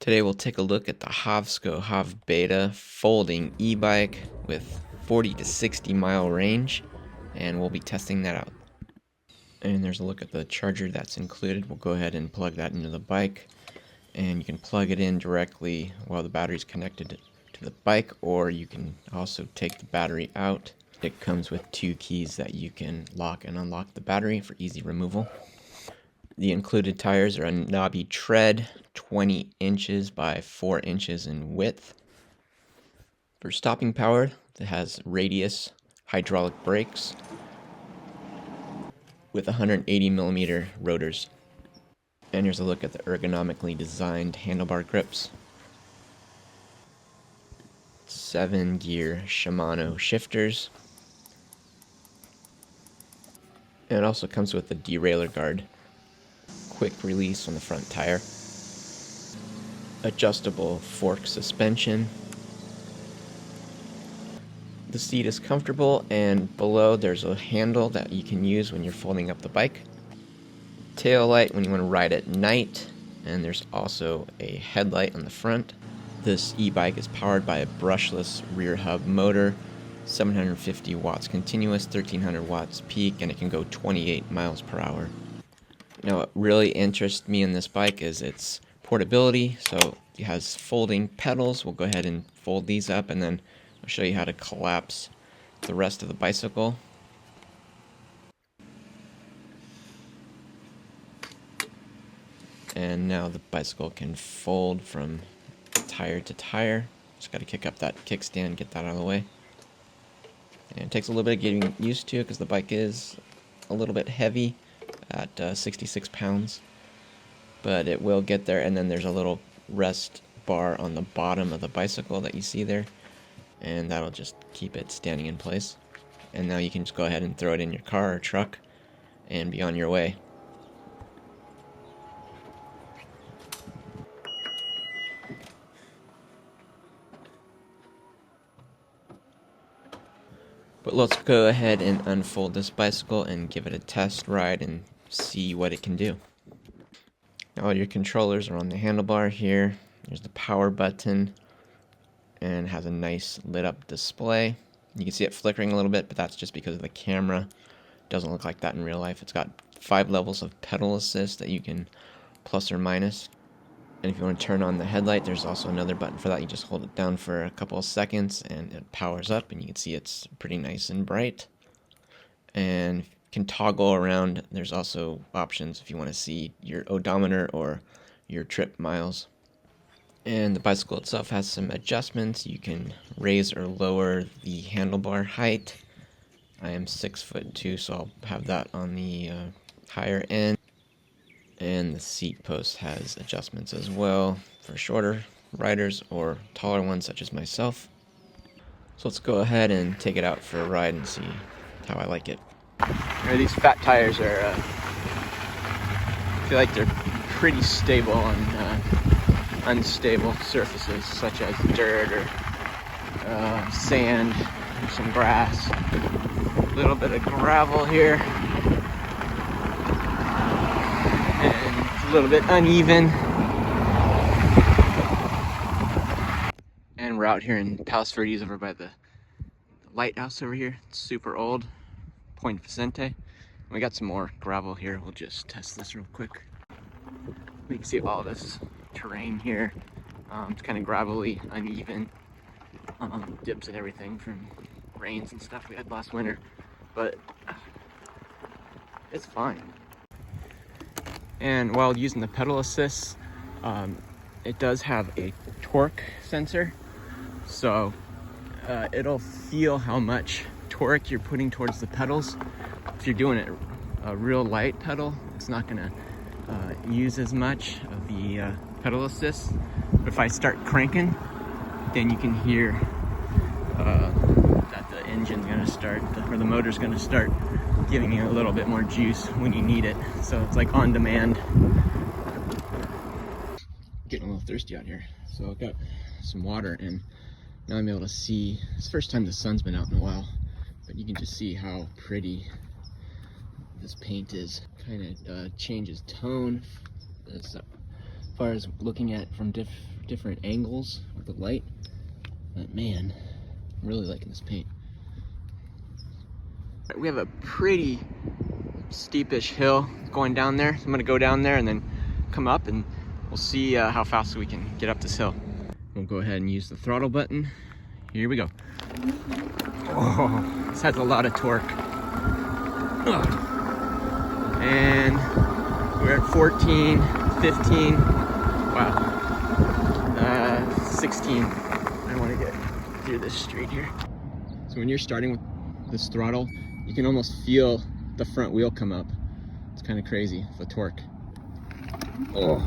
Today we'll take a look at the Hovsco HovBeta folding e-bike with 40 to 60 mile range, and we'll be testing that out. And there's a look at the charger that's included. We'll go ahead and plug that into the bike, and you can plug it in directly while the battery's connected to the bike, or you can also take the battery out. It comes with two keys that you can lock and unlock the battery for easy removal. The included tires are a knobby tread, 20 inches by 4 inches in width. For stopping power, it has radius hydraulic brakes with 180 millimeter rotors. And here's a look at the ergonomically designed handlebar grips. 7-gear Shimano shifters. And it also comes with a derailleur guard. Quick release on the front tire. Adjustable fork suspension. The seat is comfortable, and below there's a handle that you can use when you're folding up the bike. Tail light when you want to ride at night, and there's also a headlight on the front. This e-bike is powered by a brushless rear hub motor, 750 watts continuous, 1300 watts peak, and it can go 28 miles per hour. Now, what really interests me in this bike is its portability. So it has folding pedals. We'll go ahead and fold these up, and then I'll show you how to collapse the rest of the bicycle. And now the bicycle can fold from tire to tire. Just got to kick up that kickstand, get that out of the way. And it takes a little bit of getting used to because the bike is a little bit heavy at 66 pounds. But it will get there, and then there's a little rest bar on the bottom of the bicycle that you see there. And that'll just keep it standing in place. And now you can just go ahead and throw it in your car or truck and be on your way. But let's go ahead and unfold this bicycle and give it a test ride and see what it can do. Now all your controllers are on the handlebar here. There's the power button, and it has a nice lit up display. You can see it flickering a little bit, but that's just because of the camera. It doesn't look like that in real life. It's got 5 levels of pedal assist that you can plus or minus. And if you want to turn on the headlight, there's also another button for that. You just hold it down for a couple of seconds and it powers up, and you can see it's pretty nice and bright. And you can toggle around. There's also options if you want to see your odometer or your trip miles. And the bicycle itself has some adjustments. You can raise or lower the handlebar height. I am 6'2", so I'll have that on the higher end. And the seat post has adjustments as well for shorter riders or taller ones such as myself. So let's go ahead and take it out for a ride and see how I like it. These fat tires are, I feel like they're pretty stable on unstable surfaces such as dirt or sand, or some grass, a little bit of gravel here. A little bit uneven. And we're out here in Palos Verdes over by the lighthouse over here. It's super old, Point Vicente. We got some more gravel here. We'll just test this real quick. We can see all this terrain here. It's kind of gravelly, uneven, dips and everything from rains and stuff we had last winter, but it's fine. And while using the pedal assist, it does have a torque sensor, so it'll feel how much torque you're putting towards the pedals. If you're doing it a real light pedal, it's not going to use as much of the pedal assist. But if I start cranking, then you can hear that the engine's going to start, or the motor's going to start giving you a little bit more juice when you need it. So it's like on demand. Getting a little thirsty out here, so I've got some water, and now I'm able to see. It's the first time the sun's been out in a while, but you can just see how pretty this paint is. Kind of changes tone. It's far as looking at from different angles with the light. But man, I'm really liking this paint. We have a pretty steepish hill going down there. So I'm gonna go down there and then come up, and we'll see how fast we can get up this hill. We'll go ahead and use the throttle button. Here we go. Oh, this has a lot of torque. And we're at 14, 15, wow, 16. I want to get through this street here. So when you're starting with this throttle, you can almost feel the front wheel come up. It's kind of crazy, the torque. Oh,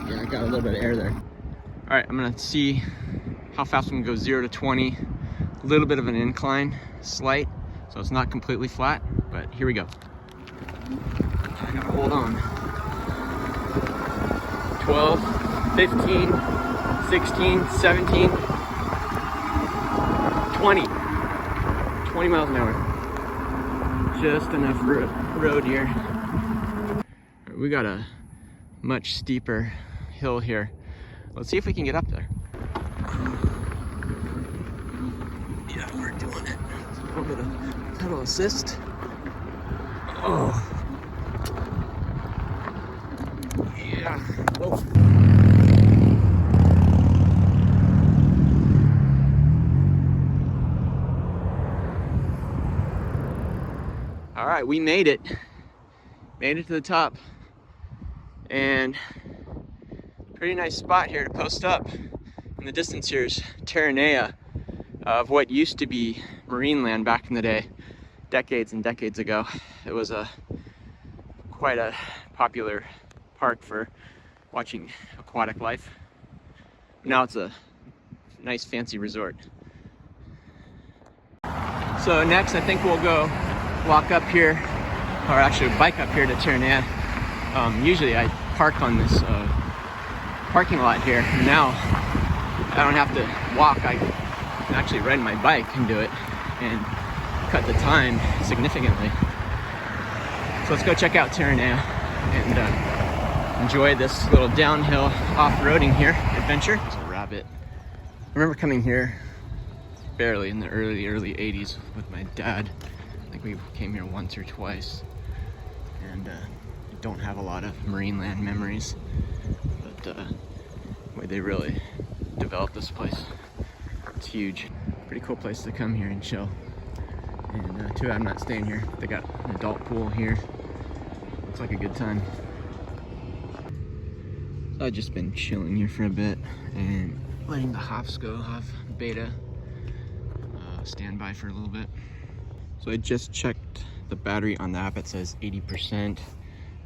yeah, I got a little bit of air there. All right, I'm gonna see how fast we can go 0 to 20. A little bit of an incline, slight, so it's not completely flat, but here we go. I gotta hold on. 12, 15, 16, 17, 20. 20 miles an hour. Just enough road here. We got a much steeper hill here. Let's see if we can get up there. Yeah, we're doing it. A little bit of pedal assist. Oh. Yeah. Whoa. All right, we made it. Made it to the top. And pretty nice spot here to post up. In the distance here is Terranea of what used to be marine land back in the day, decades and decades ago. It was quite a popular park for watching aquatic life. Now it's a nice fancy resort. So next I think we'll go walk up here, or actually bike up here to Terranea. Usually I park on this parking lot here. Now I don't have to walk. I can actually ride my bike and do it and cut the time significantly. So let's go check out Terranea and enjoy this little downhill off-roading here adventure. It's a rabbit. I remember coming here barely in the early 80s with my dad. I think we came here once or twice, and don't have a lot of marine land memories, but the way they really developed this place, it's huge. Pretty cool place to come here and chill. And too bad I'm not staying here. They got an adult pool here. Looks like a good time. So I've just been chilling here for a bit and letting the Hovsco HovBeta stand by for a little bit. So I just checked the battery on the app. It says 80%.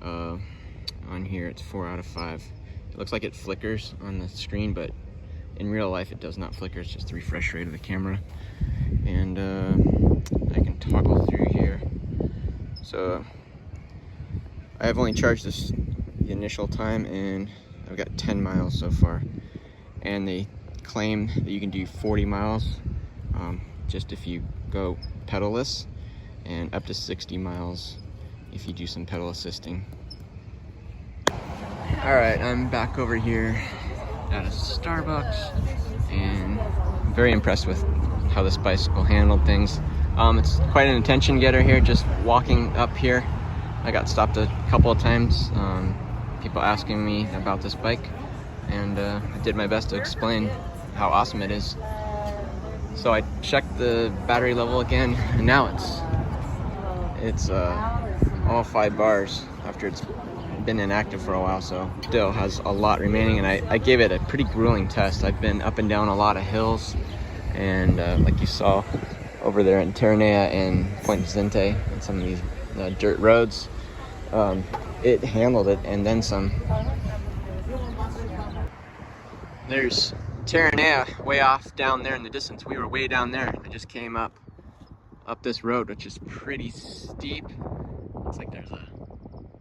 On here it's 4 out of 5. It looks like it flickers on the screen, but in real life it does not flicker. It's just the refresh rate of the camera. And I can toggle through here. So I have only charged this the initial time, and I've got 10 miles so far. And they claim that you can do 40 miles just if you go pedalless, and up to 60 miles if you do some pedal assisting. All right, I'm back over here at a Starbucks, and I'm very impressed with how this bicycle handled things. It's quite an attention getter here, just walking up here. I got stopped a couple of times, people asking me about this bike, and I did my best to explain how awesome it is. So I checked the battery level again, and now it's all 5 bars after it's been inactive for a while, so still has a lot remaining. And I gave it a pretty grueling test. I've been up and down a lot of hills, and like you saw over there in Terranea and Point Vicente and some of these dirt roads, it handled it and then some. There's Terranea way off down there in the distance. We were way down there. I just came up this road, which is pretty steep. Looks like there's a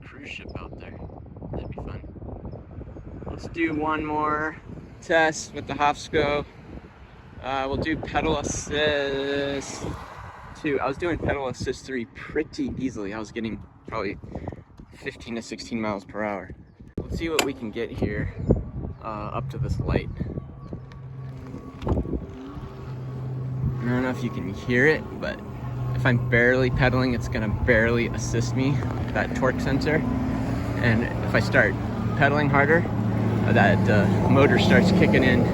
cruise ship out there. That'd be fun. Let's do one more test with the Hovsco. We'll do pedal assist 2. I was doing pedal assist 3 pretty easily. I was getting probably 15 to 16 miles per hour. Let's see what we can get here. up to this light. I don't know if you can hear it, but if I'm barely pedaling, it's gonna barely assist me, that torque sensor. And if I start pedaling harder, that motor starts kicking in,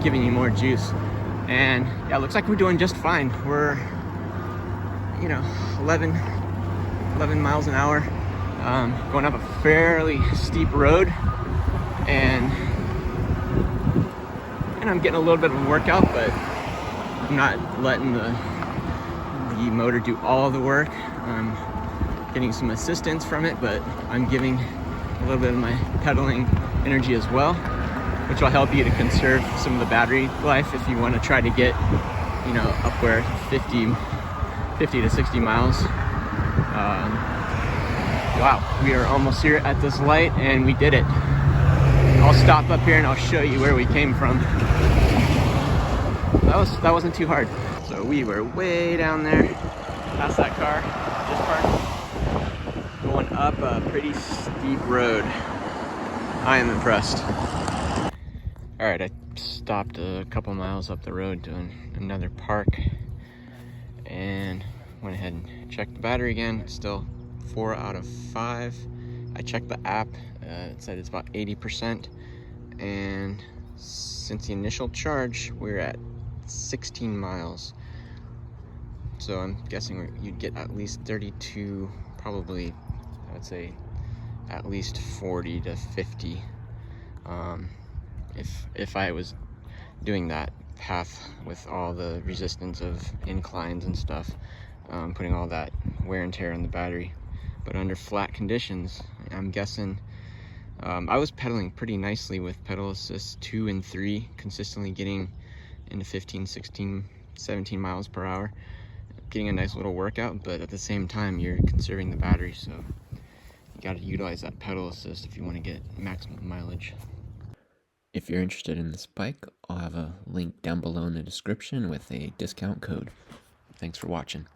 giving you more juice. And yeah, it looks like we're doing just fine. We're, 11 miles an hour, going up a fairly steep road, and I'm getting a little bit of a workout, but I'm not letting the motor do all the work. I'm getting some assistance from it, but I'm giving a little bit of my pedaling energy as well, which will help you to conserve some of the battery life if you want to try to get, up where 50 to 60 miles. Wow, we are almost here at this light, and we did it. I'll stop up here and I'll show you where we came from. That wasn't too hard. So we were way down there, past that car, just parked, going up a pretty steep road. I am impressed. All right, I stopped a couple miles up the road to another park, and went ahead and checked the battery again. It's still 4 out of 5. I checked the app, it said it's about 80%, and since the initial charge, we're at 16 miles. So I'm guessing you'd get at least 32, probably, I would say at least 40 to 50, if I was doing that path with all the resistance of inclines and stuff, putting all that wear and tear on the battery. But under flat conditions, I'm guessing, I was pedaling pretty nicely with pedal assist 2 and 3, consistently getting into 15, 16, 17 miles per hour, getting a nice little workout, but at the same time, you're conserving the battery, so you gotta utilize that pedal assist if you wanna get maximum mileage. If you're interested in this bike, I'll have a link down below in the description with a discount code. Thanks for watching.